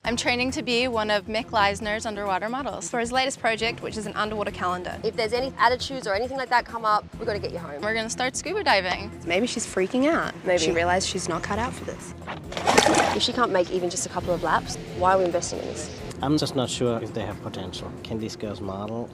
I'm training to be one of Mick Leisner's underwater models for his latest project, which is an underwater calendar. If there's any attitudes or anything like that come up, we've got to get you home. We're going to start scuba diving. Maybe she's freaking out. Maybe. She realised she's not cut out for this. If she can't make even just a couple of laps, why are we investing in this? I'm just not sure if they have potential. Can these girls model?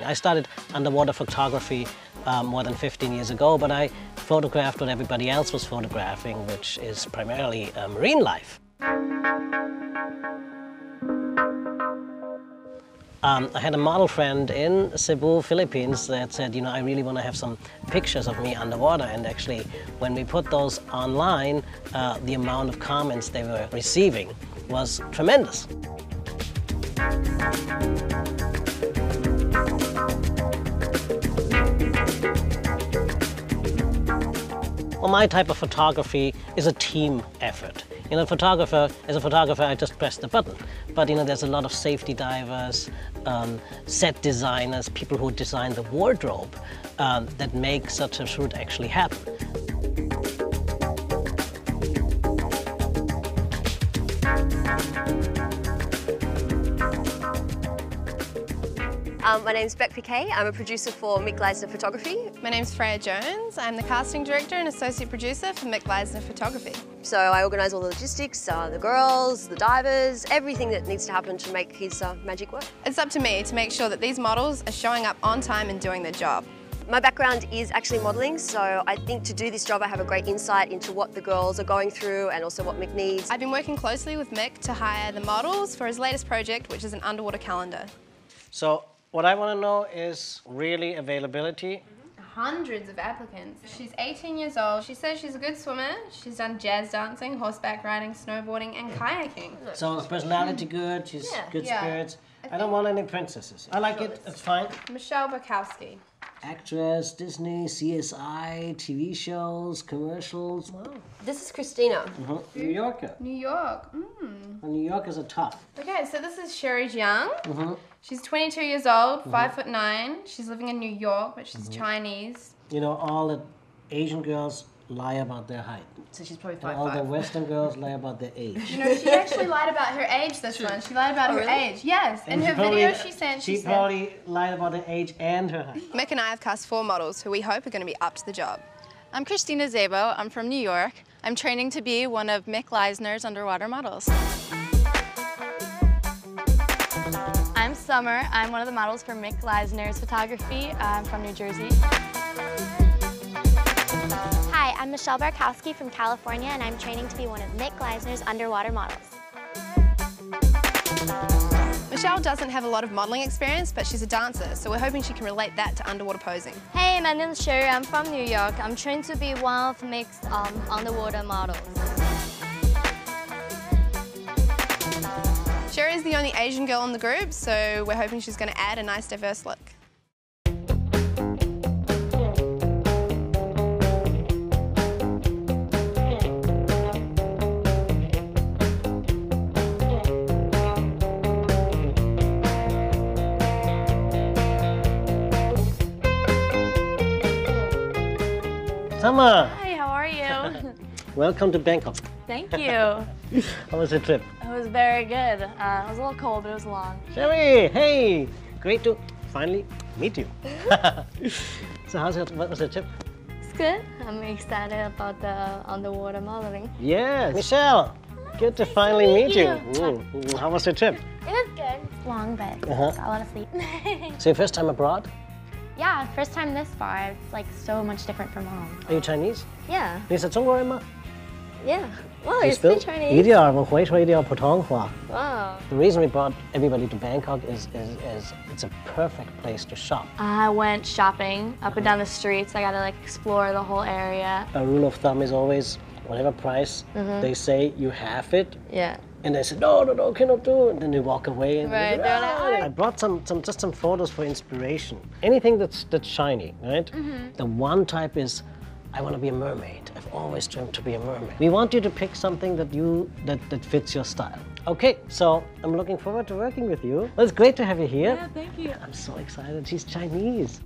I started underwater photography more than 15 years ago, but I photographed what everybody else was photographing, which is primarily marine life. I had a model friend in Cebu, Philippines, that said, you know, I really want to have some pictures of me underwater. And actually, when we put those online, the amount of comments they were receiving was tremendous. Well, my type of photography is a team effort. You know, as a photographer, I just press the button. But, you know, there's a lot of safety divers, set designers, people who design the wardrobe that make such a shoot actually happen. My name's Beck Piquet. I'm a producer for Mick Leisner Photography. My name's Freya Jones. I'm the casting director and associate producer for Mick Leisner Photography. So I organise all the logistics, the girls, the divers, everything that needs to happen to make his magic work. It's up to me to make sure that these models are showing up on time and doing their job. My background is actually modelling, so I think to do this job I have a great insight into what the girls are going through and also what Mick needs. I've been working closely with Mick to hire the models for his latest project, which is an underwater calendar. So what I want to know is really availability. Hundreds of applicants. She's 18 years old. She says she's a good swimmer. She's done jazz dancing, horseback riding, snowboarding, and kayaking. So personality good, she's good spirits. I don't want any princesses. I like it, it's fine. Michelle Bukowski. Actress, Disney, CSI, TV shows, commercials. Wow. This is Christina. New Yorker. New York. Well, New Yorkers are tough. Okay, so this is Sherry Jiang. She's 22 years old, 5'9". She's living in New York, but she's Chinese. You know, all the Asian girls lie about their height. So she's probably And all the Western girls lie about their age. You know, she actually lied about her age, this one. She lied about her age. Yes, in her video she said... She probably lied about her age and her height. Mick and I have cast 4 models who we hope are going to be up to the job. I'm Christina Zabo. I'm from New York. I'm training to be one of Mick Leisner's underwater models. I'm Summer. I'm one of the models for Mick Leisner's photography. I'm from New Jersey. Hi, I'm Michelle Barkowski from California, and I'm training to be one of Mick Leisner's underwater models. Michelle doesn't have a lot of modelling experience, but she's a dancer, so we're hoping she can relate that to underwater posing. Hey, my name is Sherry. I'm from New York. I'm trained to be one of Mick's underwater models. Sherry's the only Asian girl in the group, so we're hoping she's going to add a nice, diverse look. Summer! Hi, how are you? Welcome to Bangkok. Thank you. How was your trip? It was very good. It was a little cold, but it was long. Sherry, hey! Great to finally meet you. So what was your trip? It's good. I'm excited about the underwater modeling. Yes. Michelle, good to finally meet you. How was your trip? It was good. It's long, but got a lot of sleep. So your first time abroad? Yeah, first time this far. It's like so much different from home. Are you Chinese? Yeah. 你是中國人嗎? Yeah. Oh, You you speak speak Chinese? 一点儿，我会说一点普通话。 Wow. The reason we brought everybody to Bangkok is it's a perfect place to shop. I went shopping up and down the streets. I got to like explore the whole area. A rule of thumb is always whatever price they say you have it, Yeah. and they say no, cannot do it, and then they walk away. And Right, they say, they're like, I brought some photos for inspiration. Anything that's shiny, right? The one type is I want to be a mermaid. I've always dreamed to be a mermaid. We want you to pick something that fits your style. Okay, so I'm looking forward to working with you. Well, it's great to have you here. Yeah, thank you. I'm so excited. She's Chinese.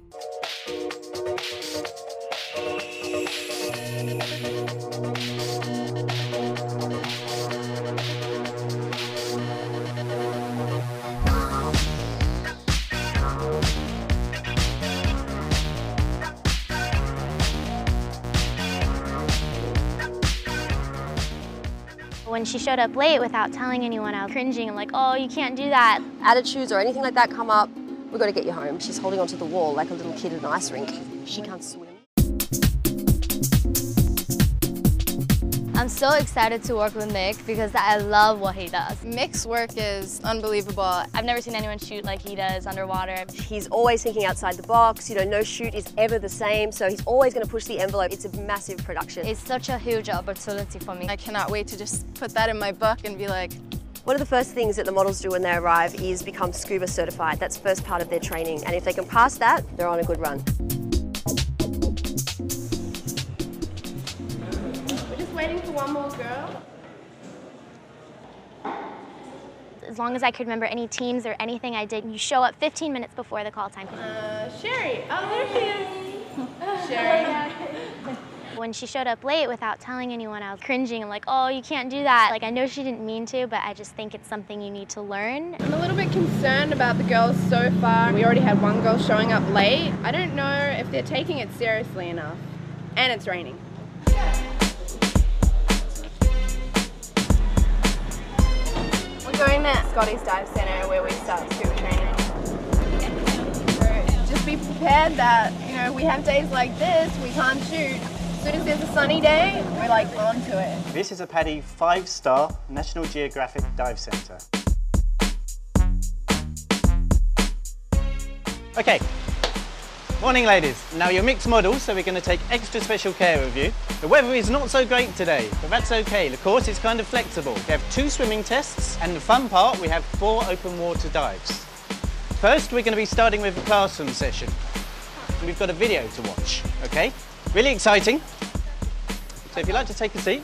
When she showed up late without telling anyone, I was cringing and like, oh, you can't do that. Attitudes or anything like that come up, we've got to get you home. She's holding onto the wall like a little kid at an ice rink. She can't swim. I'm so excited to work with Mick because I love what he does. Mick's work is unbelievable. I've never seen anyone shoot like he does underwater. He's always thinking outside the box. You know, no shoot is ever the same, so he's always going to push the envelope. It's a massive production. It's such a huge opportunity for me. I cannot wait to just put that in my book and be like, One of the first things that the models do when they arrive is become scuba certified. That's the first part of their training, and if they can pass that, they're on a good run. waiting for one more girl. As long as I could remember any teams or anything I did, you show up 15 minutes before the call time. Sherry. Oh, there she is. Sherry. When she showed up late without telling anyone, I was cringing and like, oh, you can't do that. Like, I know she didn't mean to, but I just think it's something you need to learn. I'm a little bit concerned about the girls so far. We already had one girl showing up late. I don't know if they're taking it seriously enough. And it's raining. We're going to Scotty's Dive Centre where we start scuba training. So just be prepared that, you know, we have days like this, we can't shoot. As soon as there's a sunny day, we're like onto it. This is a PADI 5-star National Geographic Dive Centre. Okay, morning ladies. Now you're mixed models, so we're going to take extra special care of you. The weather is not so great today, but that's okay. The course is kind of flexible. We have 2 swimming tests, and the fun part, we have 4 open water dives. First, we're going to be starting with a classroom session. And we've got a video to watch, okay? Really exciting. So if you'd like to take a seat.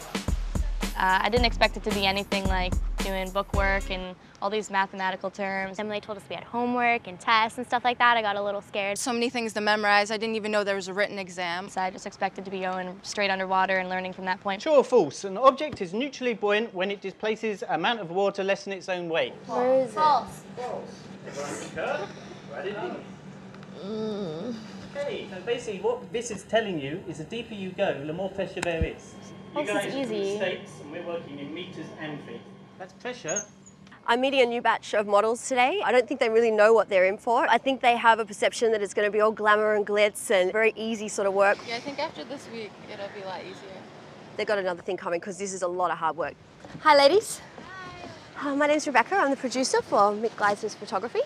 I didn't expect it to be anything like doing book work and all these mathematical terms. Emily told us we had homework and tests and stuff like that. I got a little scared. So many things to memorize. I didn't even know there was a written exam. So I just expected to be going straight underwater and learning from that point. True or false? An object is neutrally buoyant when it displaces an amount of water less than its own weight. Where is it? False. Okay, so basically what this is telling you is the deeper you go, the more pressure there is. You This guys is are in easy. States and we're working in meters and feet. That's pressure. I'm meeting a new batch of models today. I don't think they really know what they're in for. I think they have a perception that it's going to be all glamour and glitz and very easy sort of work. Yeah, I think after this week, it'll be a lot easier. They've got another thing coming because this is a lot of hard work. Hi, ladies. Hi. My name's Rebecca. I'm the producer for Mick Gleisner's photography.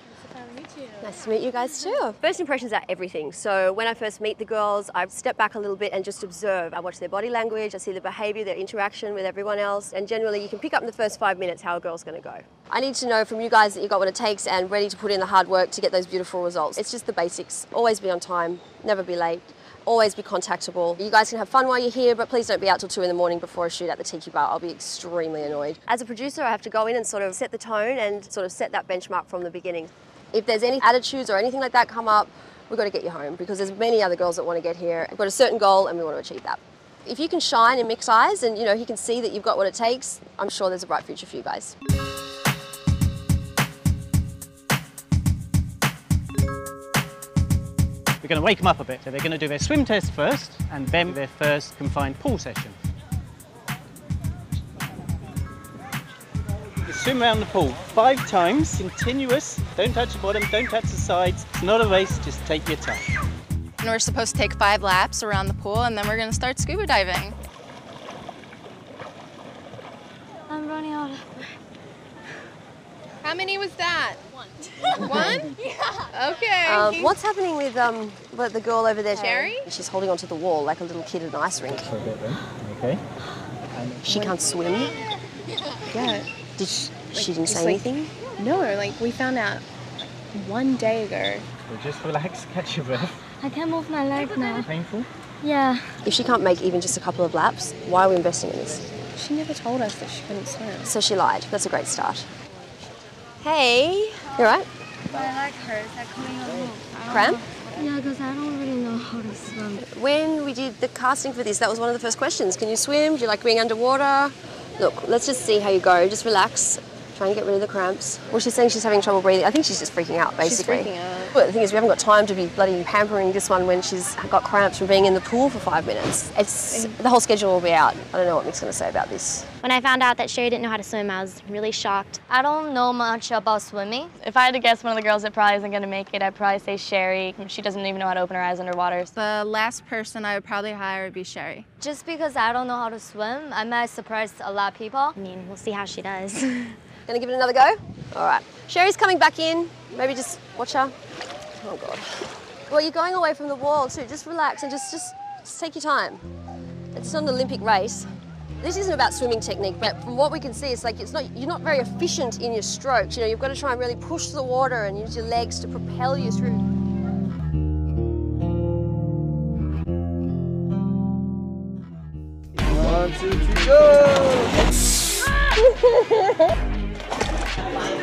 Nice to meet you guys too. First impressions are everything. So when I first meet the girls, I step back a little bit and just observe. I watch their body language, I see their behaviour, their interaction with everyone else, and generally you can pick up in the first 5 minutes how a girl's going to go. I need to know from you guys that you've got what it takes and ready to put in the hard work to get those beautiful results. It's just the basics. Always be on time, never be late, always be contactable. You guys can have fun while you're here, but please don't be out till 2 in the morning before a shoot at the Tiki Bar. I'll be extremely annoyed. As a producer, I have to go in and sort of set the tone and sort of set that benchmark from the beginning. If there's any attitudes or anything like that come up, we've got to get you home because there's many other girls that want to get here. We've got a certain goal and we want to achieve that. If you can shine in Mick's eyes and, you know, he can see that you've got what it takes, I'm sure there's a bright future for you guys. We're going to wake them up a bit. So they're going to do their swim test first and then their first confined pool session. Swim around the pool 5 times, continuous. Don't touch the bottom, don't touch the sides. It's not a race, just take your time. And we're supposed to take 5 laps around the pool and then we're going to start scuba diving. running out of breath. How many was that? One? Yeah. Okay. What's happening with the girl over there? Sherry? She's holding onto the wall like a little kid at an ice rink. Okay. She can't swim. Yeah. She didn't say anything? No, like we found out 1 day ago. So just relax, catch your breath. I can't move my leg now. Painful? Yeah. If she can't make even just a couple of laps, why are we investing in this? She never told us that she couldn't swim. So she lied. That's a great start. Hey, you all right? My leg hurts. I can't even move. Cramp? Yeah, because I don't really know how to swim. When we did the casting for this, that was one of the first questions. Can you swim? Do you like being underwater? Look, let's just see how you go. Just relax. Try and get rid of the cramps. Well, she's saying she's having trouble breathing. I think she's just freaking out, basically. She's freaking out. But the thing is, we haven't got time to be bloody pampering this one when she's got cramps from being in the pool for 5 minutes. The whole schedule will be out. I don't know what Mick's going to say about this. When I found out that Sherry didn't know how to swim, I was really shocked. I don't know much about swimming. If I had to guess one of the girls that probably isn't going to make it, I'd probably say Sherry. She doesn't even know how to open her eyes underwater. The last person I would probably hire would be Sherry. Just because I don't know how to swim, I might surprise a lot of people. I mean, we'll see how she does. Gonna give it another go? All right. Sherry's coming back in. Maybe just watch her. Oh, God. Well, you're going away from the wall, too. Just relax and just take your time. It's not an Olympic race. This isn't about swimming technique, but from what we can see, it's like you're not very efficient in your strokes. You know, you've got to try and really push the water and use your legs to propel you through. 1, 2, 3, go!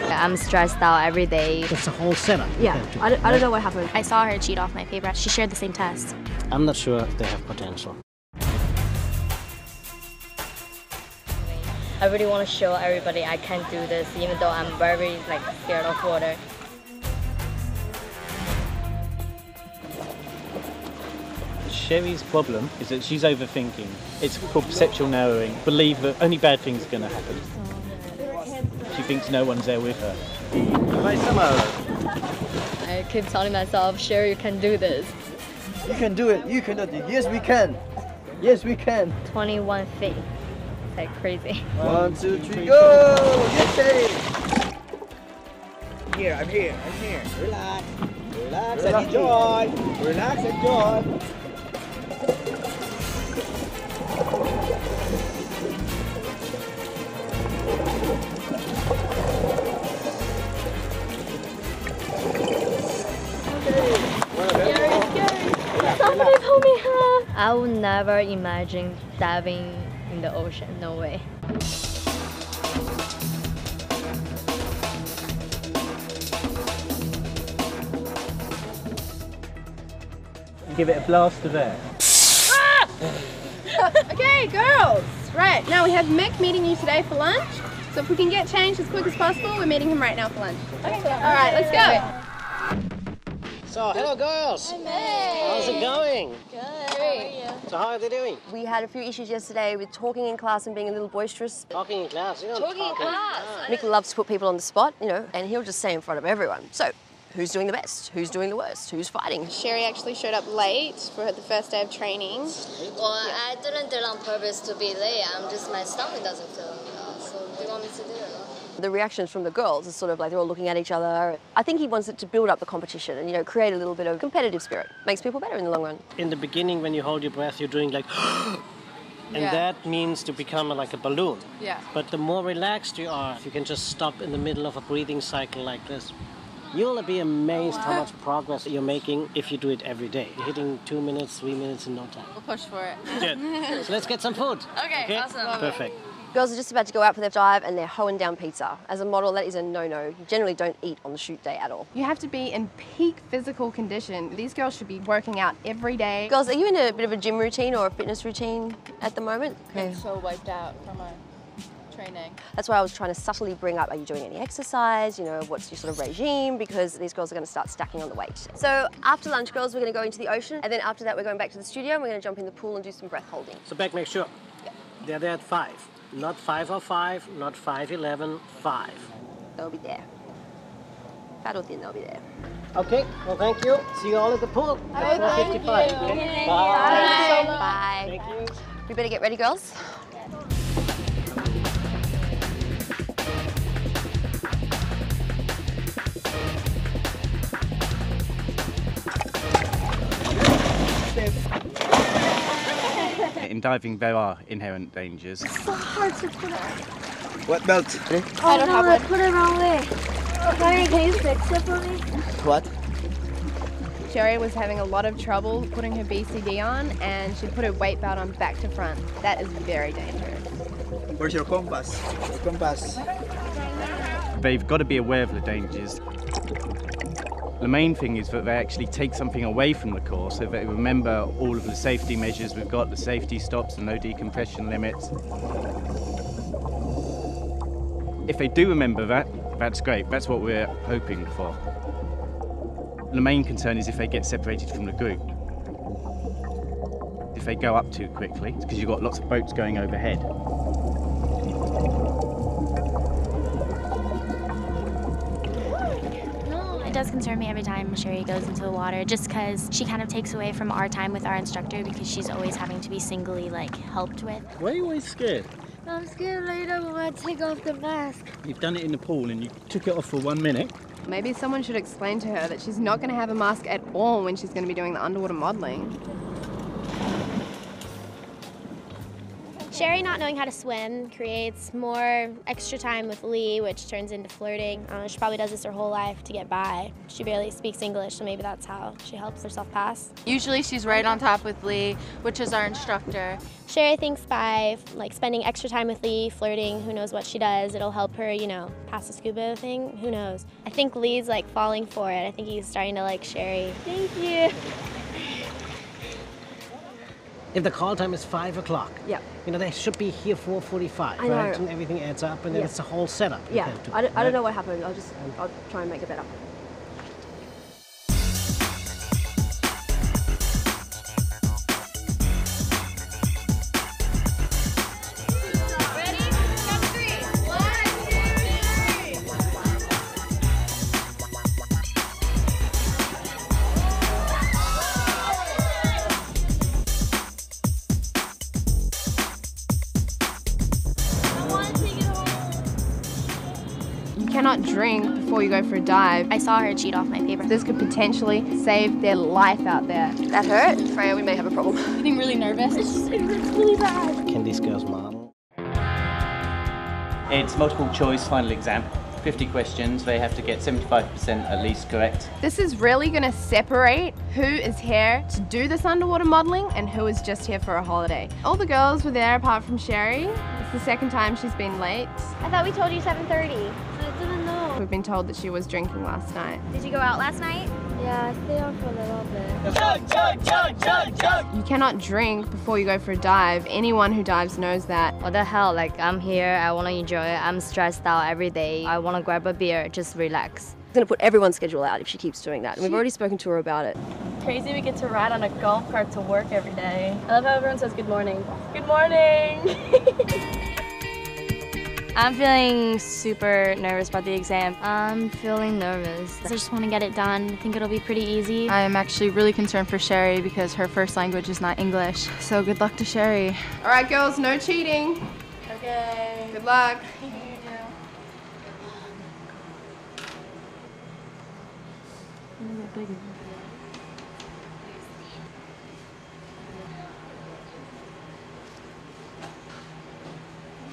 I'm stressed out every day. It's a whole setup. Yeah, I don't know what happened. I saw her cheat off my paper. She shared the same test. I'm not sure if they have potential. I really want to show everybody I can do this, even though I'm very scared of water. Sherry's problem is that she's overthinking. It's called perceptual narrowing. Believe that only bad things are going to happen. She thinks no one's there with her. I keep telling myself, Sherry, you can do this. You can do it. You can do it. Yes, we can. Yes, we can. 21 feet. It's like crazy. 1, 2, 3, go! Get Sherry! I'm here. Relax. Relax and enjoy. Relax, enjoy. Somebody pull me up. I would never imagine diving in the ocean. No way. Give it a blast of air. Okay, girls. Right, now we have Mick meeting you today for lunch. So if we can get changed as quick as possible, we're meeting him right now for lunch. Okay. All right, let's go. So, hello girls. How's it going? Good. So how are they doing? We had a few issues yesterday with talking in class and being a little boisterous. Talking in class. You don't talk in class. Mick loves to put people on the spot, you know, and he'll just say in front of everyone. So, who's doing the best? Who's doing the worst? Who's fighting? Sherry actually showed up late for the first day of training. Well, I didn't do it on purpose to be late. My stomach doesn't feel well. So do you want me to do it? The reactions from the girls is sort of like they're all looking at each other. I think he wants it to build up the competition and, you know, create a little bit of competitive spirit. Makes people better in the long run. In the beginning, when you hold your breath, you're doing like, and that means to become like a balloon. Yeah. But the more relaxed you are, you can just stop in the middle of a breathing cycle like this. You'll be amazed how much progress you're making if you do it every day. You're hitting 2 minutes, 3 minutes in no time. We'll push for it. Good. So let's get some food. Okay, awesome. Perfect. Girls are just about to go out for their dive and they're hoeing down pizza. As a model, that is a no-no. You generally don't eat on the shoot day at all. You have to be in peak physical condition. These girls should be working out every day. Girls, are you in a bit of a gym routine or a fitness routine at the moment? I'm so wiped out from my training. That's why I was trying to subtly bring up, are you doing any exercise? You know, what's your sort of regime? Because these girls are going to start stacking on the weight. So after lunch, girls, we're going to go into the ocean. And then after that, we're going back to the studio and we're going to jump in the pool and do some breath holding. So Beck, make sure. They're there at 5. Not 5:05, not 5:11, 5. They'll be there. Paddle thin, they'll be there. Okay, well thank you. See you all at the pool at 4:55. Okay? Bye. Bye. Thank you. We better get ready, girls. dive. In diving, there are inherent dangers. So hard to put it. What belt? I don't have one. Put it wrong way. Sorry, can you fix it for me? What? Sherry was having a lot of trouble putting her BCD on, and she put her weight belt on back to front. That is very dangerous. Where's your compass? Your compass. They've got to be aware of the dangers. The main thing is that they actually take something away from the course, so that they remember all of the safety measures we've got, the safety stops, the no decompression limits. If they do remember that, that's great. That's what we're hoping for. The main concern is if they get separated from the group. If they go up too quickly, it's because you've got lots of boats going overhead. It does concern me every time Sherry goes into the water, just because she kind of takes away from our time with our instructor because she's always having to be singly helped with. Why are you always scared? I'm scared later when I take off the mask. You've done it in the pool and you took it off for 1 minute. Maybe someone should explain to her that she's not going to have a mask at all when she's going to be doing the underwater modeling. Sherry not knowing how to swim creates more extra time with Lee, which turns into flirting. She probably does this her whole life to get by. She barely speaks English, so maybe that's how she helps herself pass. Usually she's right on top with Lee, which is our instructor. Sherry thinks by spending extra time with Lee, flirting, who knows what she does, it'll help her, pass the scuba thing. Who knows? I think Lee's falling for it. I think he's starting to like Sherry. Thank you. If the call time is 5 o'clock, Yeah. they should be here 4:45, I know. right? And everything adds up, and then Yeah. it's a whole setup. you Yeah. have to- I don't right? know what happened. I'll try and make it better. You cannot drink before you go for a dive. I saw her cheat off my paper. This could potentially save their life out there. That hurt? Freya, we may have a problem. Getting really nervous. It hurts really bad. Can these girls model? It's multiple choice final exam. 50 questions, they have to get 75% at least correct. This is really going to separate who is here to do this underwater modeling and who is just here for a holiday. All the girls were there apart from Sherry. It's the second time she's been late. I thought we told you 7:30. I didn't know. We've been told that she was drinking last night. Did you go out last night? Yeah, I stayed on for a little bit. You cannot drink before you go for a dive. Anyone who dives knows that. What the hell, I'm here, I want to enjoy it, I'm stressed out every day, I want to grab a beer, just relax. I'm going to put everyone's schedule out if she keeps doing that. And we've already spoken to her about it. Crazy we get to ride on a golf cart to work every day. I love how everyone says good morning. Good morning! I'm feeling super nervous about the exam. I'm feeling nervous. I just want to get it done. I think it'll be pretty easy. I am actually really concerned for Sherry because her first language is not English. So good luck to Sherry. All right, girls, no cheating. Okay. Good luck.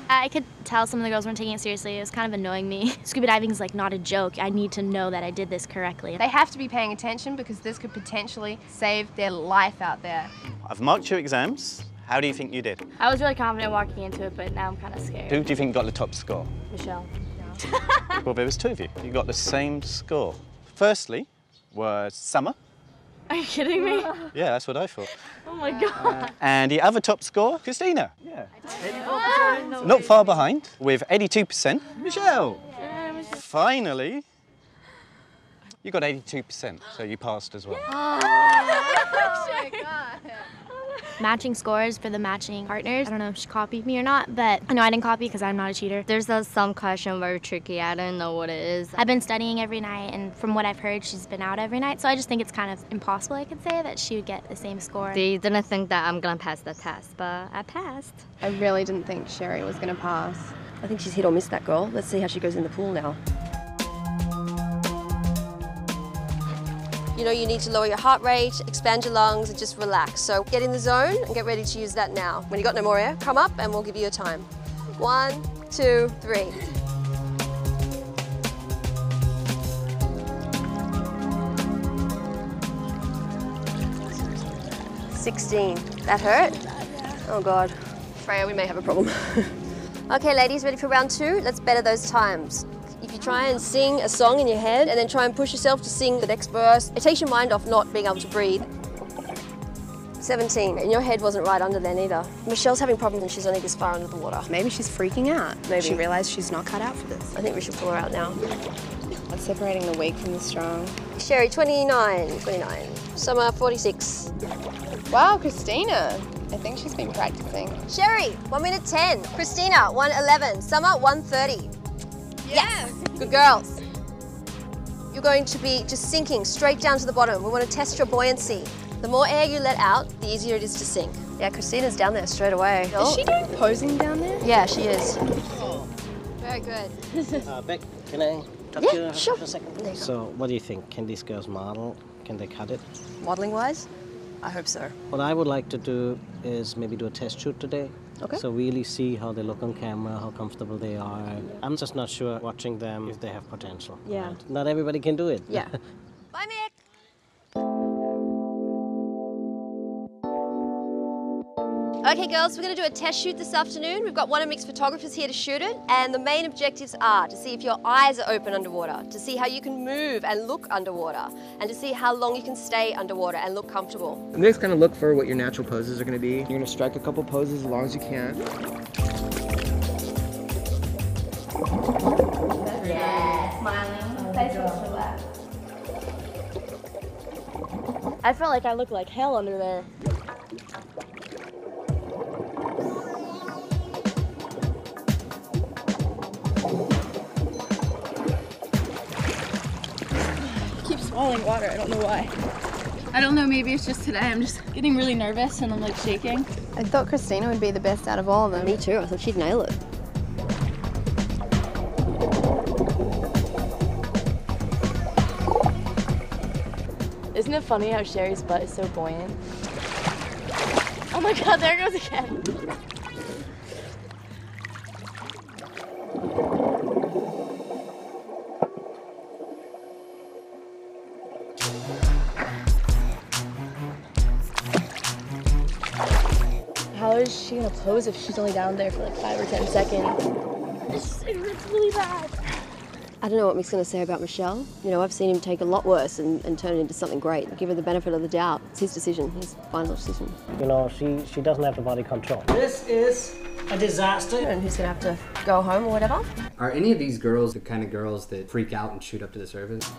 I could tell some of the girls weren't taking it seriously. It was kind of annoying me. Scuba diving is not a joke. I need to know that I did this correctly. They have to be paying attention because this could potentially save their life out there. I've marked your exams. How do you think you did? I was really confident walking into it, but now I'm kind of scared. Who do you think got the top score? Michelle. Well, there was two of you. You got the same score. Firstly was Summer. Are you kidding me? Yeah, that's what I thought. Oh my god. And the other top score, Christina. Yeah. Not far behind, with 82%. Michelle! Finally, you got 82%, so you passed as well. Matching scores for the matching partners. I don't know if she copied me or not, but I know I didn't copy because I'm not a cheater. There's some question very tricky. I don't know what it is. I've been studying every night, and from what I've heard, she's been out every night, so I just think it's kind of impossible, I could say, that she would get the same score. They didn't think that I'm gonna pass the test, but I passed. I really didn't think Sherry was going to pass. I think she's hit or missed that girl. Let's see how she goes in the pool now. You know you need to lower your heart rate, expand your lungs, and just relax. So get in the zone and get ready to use that now. When you got no more air, come up and we'll give you a time. 1, 2, 3. That hurt? Oh God. Freya, we may have a problem. Okay, ladies, ready for round 2? Let's better those times. If you try and sing a song in your head and then try and push yourself to sing the next verse, it takes your mind off not being able to breathe. 17, and your head wasn't right under there neither. Michelle's having problems and she's only this far under the water. Maybe she's freaking out. Maybe. She realized she's not cut out for this. I think we should pull her out now. That's separating the weak from the strong. Sherry, 29. Summer, 46. Wow, Christina. I think she's been practicing. Sherry, 1 minute 10. Christina, 1:11. Summer, 1:30. Yes. Good girls. You're going to be just sinking straight down to the bottom. We want to test your buoyancy. The more air you let out, the easier it is to sink. Yeah, Christina's down there straight away. Is she doing posing down there? Yeah, she is. Very good. Beck, can I talk to you sure. for a second? So, what do you think? Can these girls model? Can they cut it? Modeling-wise? I hope so. What I would like to do is maybe do a test shoot today. Okay. So really see how they look on camera, how comfortable they are. I'm just not sure watching them if they have potential. Yeah. Right? Not everybody can do it. Yeah. Bye, Mick. Okay, girls, we're going to do a test shoot this afternoon. We've got one of Mick's photographers here to shoot it, and the main objectives are to see if your eyes are open underwater, to see how you can move and look underwater, and to see how long you can stay underwater and look comfortable. Next, kind of look for what your natural poses are going to be. You're going to strike a couple poses as long as you can. Yeah, smiling. Face looks relaxed. I felt like I looked like hell under there. Swallowing water, I don't know why. I don't know, maybe it's just today. I'm just getting really nervous and I'm like shaking. I thought Christina would be the best out of all of them. Me too, I thought she'd nail it. Isn't it funny how Sherry's butt is so buoyant? Oh my God, there it goes again. How is she gonna pose if she's only down there for like 5 or 10 seconds? It hurts really bad. I don't know what Mick's going to say about Michelle. You know, I've seen him take a lot worse and turn it into something great. Give her the benefit of the doubt. It's his decision, his final decision. You know, she doesn't have the body control. This is a disaster. And who's going to have to go home or whatever? Are any of these girls the kind of girls that freak out and shoot up to the surface?